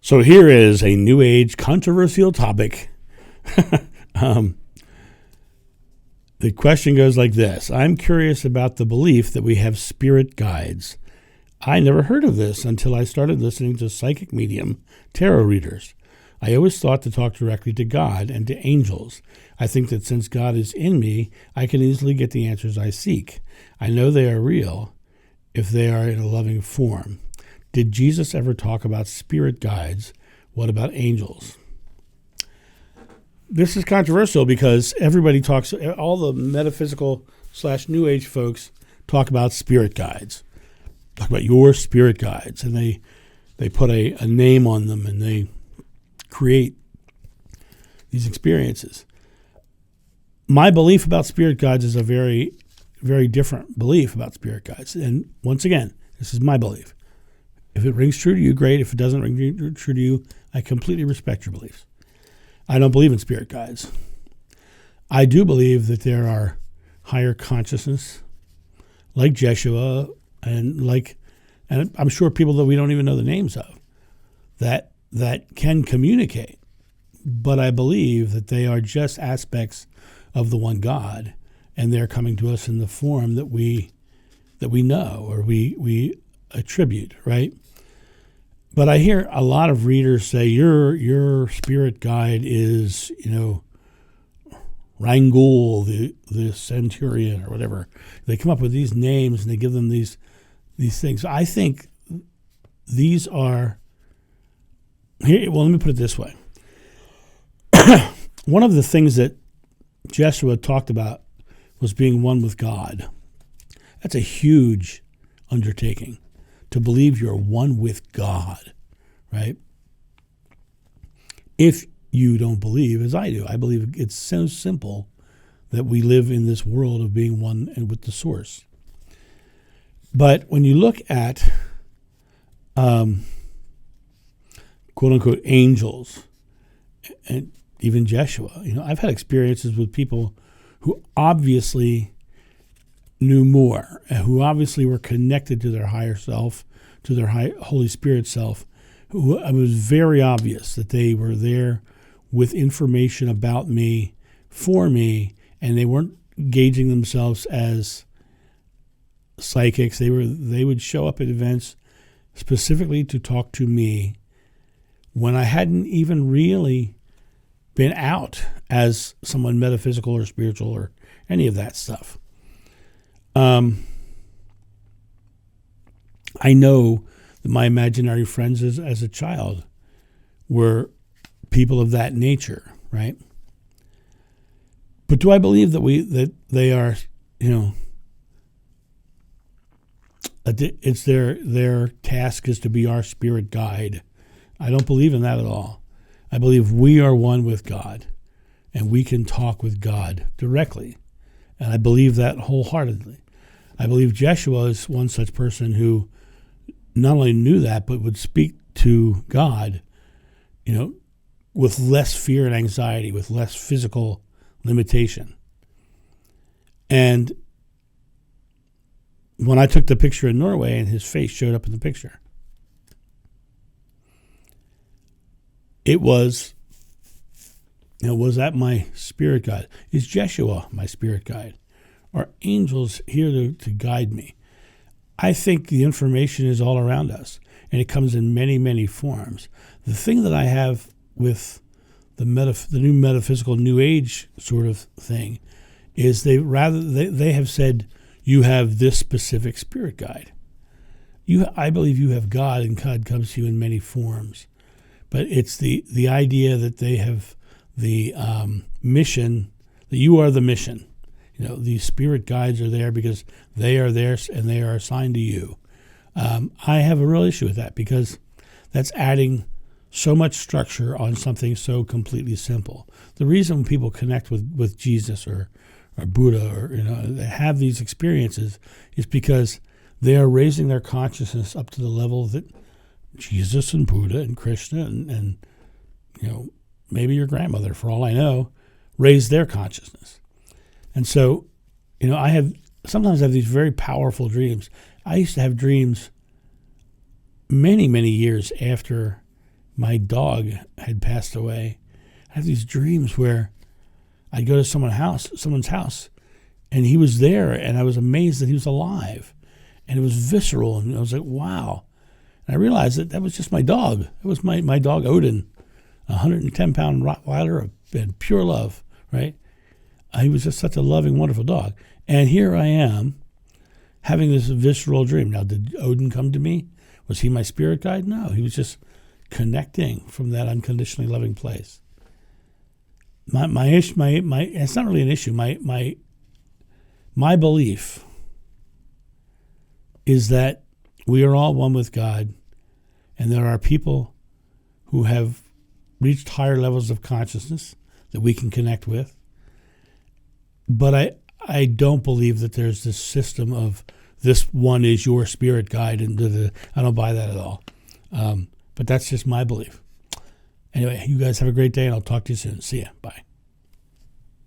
So here is a New Age controversial topic. The question goes like this. I'm curious about the belief that we have spirit guides. I never heard of this until I started listening to psychic medium tarot readers. I always thought to talk directly to God and to angels. I think that since God is in me, I can easily get the answers I seek. I know they are real if they are in a loving form. Did Jesus ever talk about spirit guides? What about angels? This is controversial because everybody talks, all the metaphysical / New Age folks talk about spirit guides. Talk about your spirit guides, and they put a name on them, and they create these experiences. My belief about spirit guides is a very, very different belief about spirit guides. And once again, this is my belief. If it rings true to you, great. If it doesn't ring true to you, I completely respect your beliefs. I don't believe in spirit guides. I do believe that there are higher consciousness, like Jeshua, and I'm sure people that we don't even know the names of, that can communicate. But I believe that they are just aspects of the one God, and they're coming to us in the form that we know or we attribute, right? But I hear a lot of readers say your spirit guide is, Rangul, the centurion, or whatever. They come up with these names and they give them these things. I think these are here. Well, let me put it this way. One of the things that Jeshua talked about was being one with God. That's a huge undertaking, to believe you're one with God, right? If you don't believe, as I do, I believe it's so simple that we live in this world of being one and with the source. But when you look at quote-unquote angels, and even Jeshua, I've had experiences with people who obviously knew more, who obviously were connected to their higher self, to their Holy Spirit self, who it was very obvious that they were there with information about me, for me, and they weren't gauging themselves as psychics. They would show up at events specifically to talk to me when I hadn't even really been out as someone metaphysical or spiritual or any of that stuff. I know that my imaginary friends as a child were people of that nature, right? But do I believe that they are, it's their task is to be our spirit guide? I don't believe in that at all. I believe we are one with God, and we can talk with God directly. And I believe that wholeheartedly. I believe Jeshua is one such person who not only knew that, but would speak to God, with less fear and anxiety, with less physical limitation. And when I took the picture in Norway and his face showed up in the picture, it was, was that my spirit guide? Is Jeshua my spirit guide? Are angels here to guide me? I think the information is all around us, and it comes in many, many forms. The thing that I have with the new metaphysical New Age sort of thing is they have said you have this specific spirit guide. I believe you have God, and God comes to you in many forms. But it's the idea that they have the mission, that you are the mission. These spirit guides are there because they are there and they are assigned to you. I have a real issue with that because that's adding so much structure on something so completely simple. The reason people connect with Jesus or Buddha or they have these experiences is because they are raising their consciousness up to the level that Jesus and Buddha and Krishna and maybe your grandmother, for all I know, raised their consciousness. And so, I sometimes have these very powerful dreams. I used to have dreams many, many years after my dog had passed away. I have these dreams where I'd go to someone's house, and he was there, and I was amazed that he was alive. And it was visceral, and I was like, wow. And I realized that was just my dog. It was my dog, Odin, a 110-pound Rottweiler and pure love, right? He was just such a loving, wonderful dog. And here I am having this visceral dream. Now, did Odin come to me? Was he my spirit guide? No, he was just connecting from that unconditionally loving place. My issue, it's not really an issue. My belief is that we are all one with God, and there are people who have reached higher levels of consciousness that we can connect with. But I don't believe that there's this system of this one is your spirit guide, and I don't buy that at all. But that's just my belief. Anyway, you guys have a great day, and I'll talk to you soon. See ya. Bye.